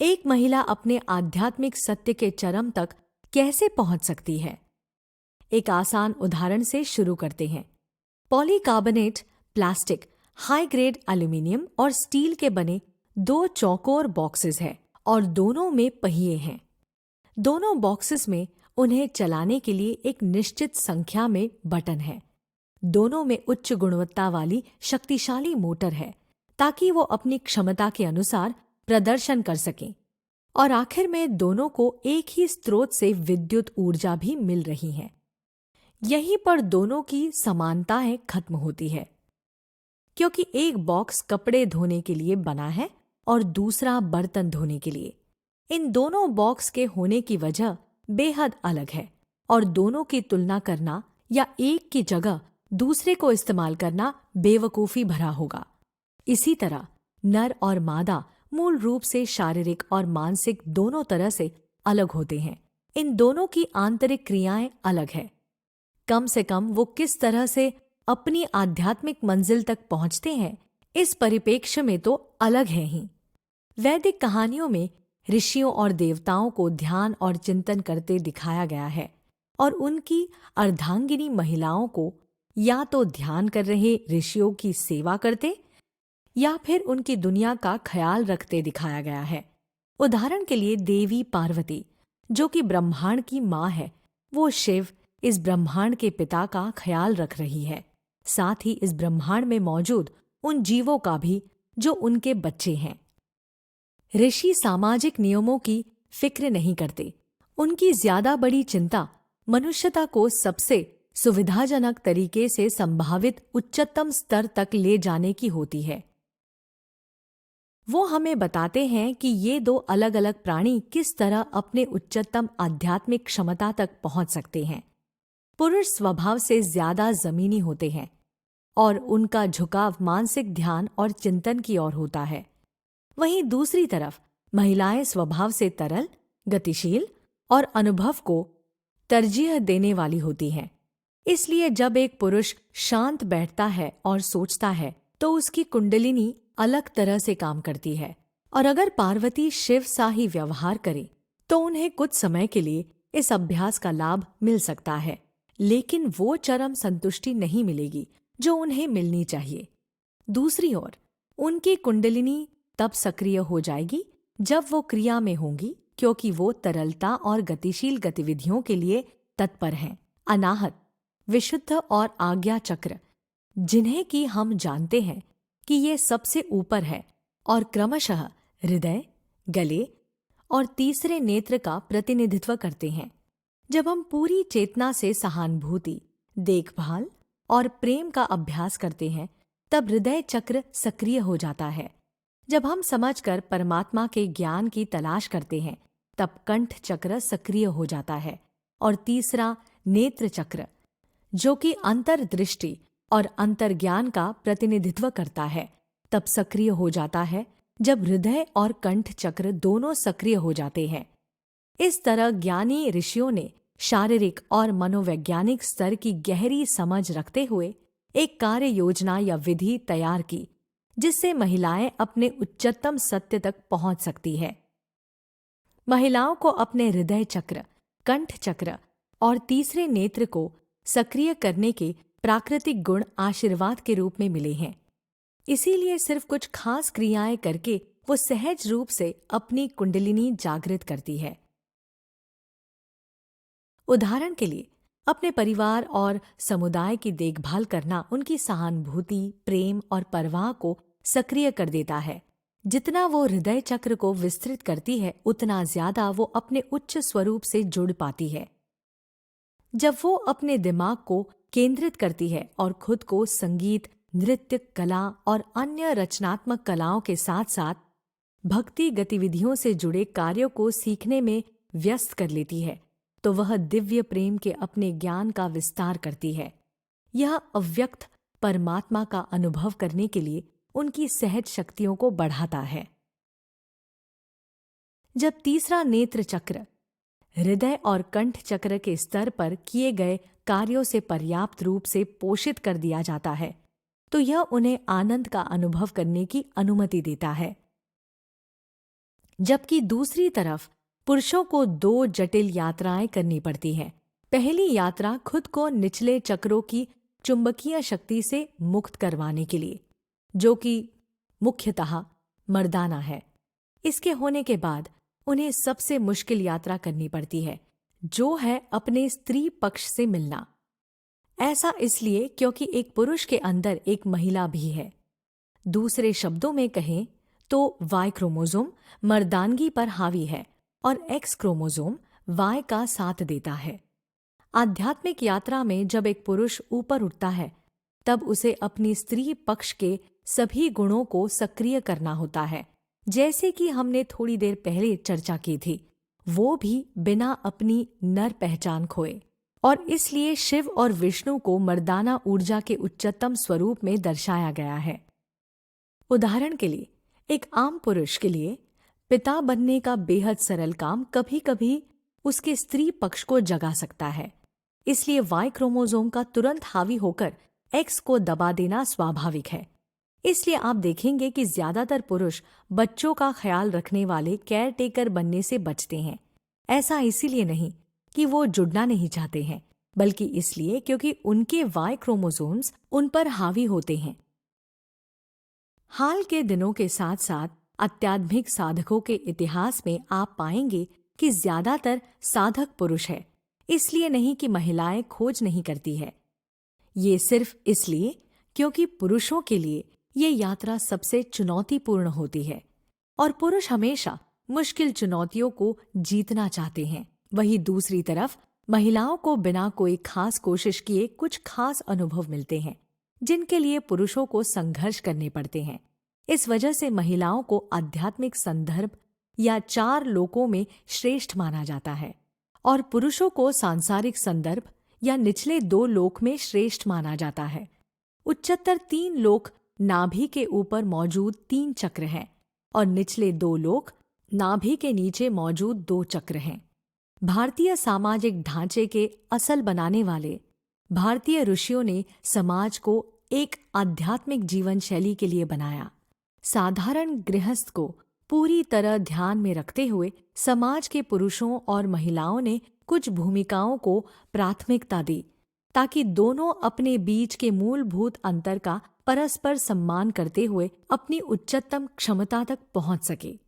एक महिला अपने आध्यात्मिक सत्य के चरम तक कैसे पहुंच सकती है? एक आसान उदाहरण से शुरू करते हैं। Polycarbonate plastic, high grade aluminium और स्टील के बने दो चौकोर बॉक्सेस हैं और दोनों में पहिए हैं। दोनों बॉक्सेस में उन्हें चलाने के लिए एक निश्चित संख्या में बटन है। दोनों में उच्च गुणवत्ता वाली शक्तिशाली मोटर है ताकि वो अपनी क्षमता के अनुसार प्रदर्शन कर सकें। और आखिर में दोनों को एक ही स्रोत से विद्युत ऊर्जा भी मिल रही है। यहीं पर दोनों की समानताएं खत्म होती है, क्योंकि एक बॉक्स कपड़े धोने के लिए बना है और दूसरा बर्तन धोने के लिए। इन दोनों बॉक्स के होने की वजह बेहद अलग है और दोनों की तुलना करना या एक की जगह दूसरे को इस्तेमाल करना बेवकूफ़ी भरा होगा। इसी तरह नर और मादा मूल रूप से शारीरिक और मानसिक दोनों तरह से अलग होते हैं। इन दोनों की आंतरिक क्रियाएं अलग है। कम से कम वो किस तरह से अपनी आध्यात्मिक मंजिल तक पहुंचते हैं, इस परिप्रेक्ष्य में तो अलग है ही। वैदिक कहानियों में ऋषियों और देवताओं को ध्यान और चिंतन करते दिखाया गया है और उनकी अर्धांगिनी महिलाओं को या तो ध्यान कर रहे ऋषियों की सेवा करते या फिर उनकी दुनिया का ख्याल रखते दिखाया गया है। उदाहरण के लिए देवी पार्वती, जो कि ब्रह्मांड की माँ है, वो शिव, इस ब्रह्मांड के पिता का ख्याल रख रही है, साथ ही इस ब्रह्मांड में मौजूद उन जीवों का भी जो उनके बच्चे हैं। ऋषि सामाजिक नियमों की फिक्र नहीं करते। उनकी ज्यादा बड़ी चिंता मनुष्यता को सबसे सुविधाजनक तरीके से संभावित उच्चतम स्तर तक ले जाने की होती है। वो हमें बताते हैं कि ये दो अलग अलग प्राणी किस तरह अपने उच्चतम आध्यात्मिक क्षमता तक पहुंच सकते हैं। पुरुष स्वभाव से ज्यादा जमीनी होते हैं और उनका झुकाव मानसिक ध्यान और चिंतन की ओर होता है। वहीं दूसरी तरफ महिलाएं स्वभाव से तरल, गतिशील और अनुभव को तरजीह देने वाली होती हैं। इसलिए जब एक पुरुष शांत बैठता है और सोचता है तो उसकी कुंडलिनी अलग तरह से काम करती है, और अगर पार्वती शिव सा ही व्यवहार करे तो उन्हें कुछ समय के लिए इस अभ्यास का लाभ मिल सकता है, लेकिन वो चरम संतुष्टि नहीं मिलेगी जो उन्हें मिलनी चाहिए। दूसरी ओर उनकी कुंडलिनी तब सक्रिय हो जाएगी जब वो क्रिया में होंगी, क्योंकि वो तरलता और गतिशील गतिविधियों के लिए तत्पर हैं। अनाहत, विशुद्ध और आज्ञा चक्र, जिन्हें कि हम जानते हैं कि ये सबसे ऊपर है और क्रमशः हृदय, गले और तीसरे नेत्र का प्रतिनिधित्व करते हैं। जब हम पूरी चेतना से सहानुभूति, देखभाल और प्रेम का अभ्यास करते हैं तब हृदय चक्र सक्रिय हो जाता है। जब हम समझकर परमात्मा के ज्ञान की तलाश करते हैं तब कंठ चक्र सक्रिय हो जाता है और तीसरा नेत्र चक्र, जो कि अंतर्दृष्टि और अंतर्ज्ञान का प्रतिनिधित्व करता है, तब सक्रिय हो जाता है जब हृदय और कंठ चक्र दोनों सक्रिय हो जाते हैं। इस तरह ज्ञानी ऋषियों ने शारीरिक और मनोवैज्ञानिक स्तर की गहरी समझ रखते हुए एक कार्य योजना या विधि तैयार की, जिससे महिलाएं अपने उच्चतम सत्य तक पहुंच सकती है। महिलाओं को अपने हृदय चक्र, कंठ चक्र और तीसरे नेत्र को सक्रिय करने के प्राकृतिक गुण आशीर्वाद के रूप में मिले हैं। इसीलिए सिर्फ कुछ खास क्रियाएं करके वो सहज रूप से अपनी कुंडलिनी जागृत करती है। उदाहरण के लिए अपने परिवार और समुदाय की देखभाल करना उनकी सहानुभूति, प्रेम और परवाह को सक्रिय कर देता है। जितना वो हृदय चक्र को विस्तृत करती है उतना ज्यादा वो अपने उच्च स्वरूप से जुड़ पाती है। जब वो अपने दिमाग को केंद्रित करती है और खुद को संगीत, नृत्य, कला और अन्य रचनात्मक कलाओं के साथ साथ भक्ति गतिविधियों से जुड़े कार्यों को सीखने में व्यस्त कर लेती है, तो वह दिव्य प्रेम के अपने ज्ञान का विस्तार करती है। यह अव्यक्त परमात्मा का अनुभव करने के लिए उनकी सहज शक्तियों को बढ़ाता है। जब तीसरा नेत्र चक्र हृदय और कंठ चक्र के स्तर पर किए गए कार्यों से पर्याप्त रूप से पोषित कर दिया जाता है, तो यह उन्हें आनंद का अनुभव करने की अनुमति देता है। जबकि दूसरी तरफ पुरुषों को दो जटिल यात्राएं करनी पड़ती हैं। पहली यात्रा खुद को निचले चक्रों की चुंबकीय शक्ति से मुक्त करवाने के लिए, जो कि मुख्यतः मर्दाना है। इसके होने के बाद उन्हें सबसे मुश्किल यात्रा करनी पड़ती है, जो है अपने स्त्री पक्ष से मिलना। ऐसा इसलिए क्योंकि एक पुरुष के अंदर एक महिला भी है। दूसरे शब्दों में कहें तो वाई क्रोमोसोम मर्दानगी पर हावी है और एक्स क्रोमोसोम वाई का साथ देता है। आध्यात्मिक यात्रा में जब एक पुरुष ऊपर उठता है, तब उसे अपनी स्त्री पक्ष के सभी गुणों को सक्रिय करना होता है, जैसे कि हमने थोड़ी देर पहले चर्चा की थी, वो भी बिना अपनी नर पहचान खोए। और इसलिए शिव और विष्णु को मर्दाना ऊर्जा के उच्चतम स्वरूप में दर्शाया गया है। उदाहरण के लिए, एक आम पुरुष के लिए पिता बनने का बेहद सरल काम कभी कभी उसके स्त्री पक्ष को जगा सकता है। इसलिए वाई क्रोमोसोम का तुरंत हावी होकर एक्स को दबा देना स्वाभाविक है। इसलिए आप देखेंगे कि ज्यादातर पुरुष बच्चों का ख्याल रखने वाले केयर टेकर बनने से बचते हैं। ऐसा इसीलिए नहीं कि वो जुड़ना नहीं चाहते हैं, बल्कि इसलिए क्योंकि उनके वाई क्रोमोसोम्स उन पर हावी होते हैं। हाल के दिनों के साथ साथ अत्याधुनिक साधकों के इतिहास में आप पाएंगे कि ज्यादातर साधक पुरुष है। इसलिए नहीं कि महिलाएं खोज नहीं करती है, ये सिर्फ इसलिए क्योंकि पुरुषों के लिए ये यात्रा सबसे चुनौतीपूर्ण होती है और पुरुष हमेशा मुश्किल चुनौतियों को जीतना चाहते हैं। वहीं दूसरी तरफ महिलाओं को बिना कोई खास कोशिश किए कुछ खास अनुभव मिलते हैं, जिनके लिए पुरुषों को संघर्ष करने पड़ते हैं। इस वजह से महिलाओं को आध्यात्मिक संदर्भ या चार लोकों में श्रेष्ठ माना जाता है और पुरुषों को सांसारिक संदर्भ या निचले दो लोक में श्रेष्ठ माना जाता है। उच्चतर तीन लोक नाभि के ऊपर मौजूद 3 चक्र हैं और निचले 2 लोक नाभि के नीचे मौजूद 2 चक्र हैं। भारतीय सामाजिक ढांचे के असल बनाने वाले भारतीय ऋषियों ने समाज को एक आध्यात्मिक जीवन शैली के लिए बनाया। साधारण गृहस्थ को पूरी तरह ध्यान में रखते हुए समाज के पुरुषों और महिलाओं ने कुछ भूमिकाओं को प्राथमिकता दी, ताकि दोनों अपने बीच के मूलभूत अंतर का परस्पर सम्मान करते हुए अपनी उच्चतम क्षमता तक पहुंच सके।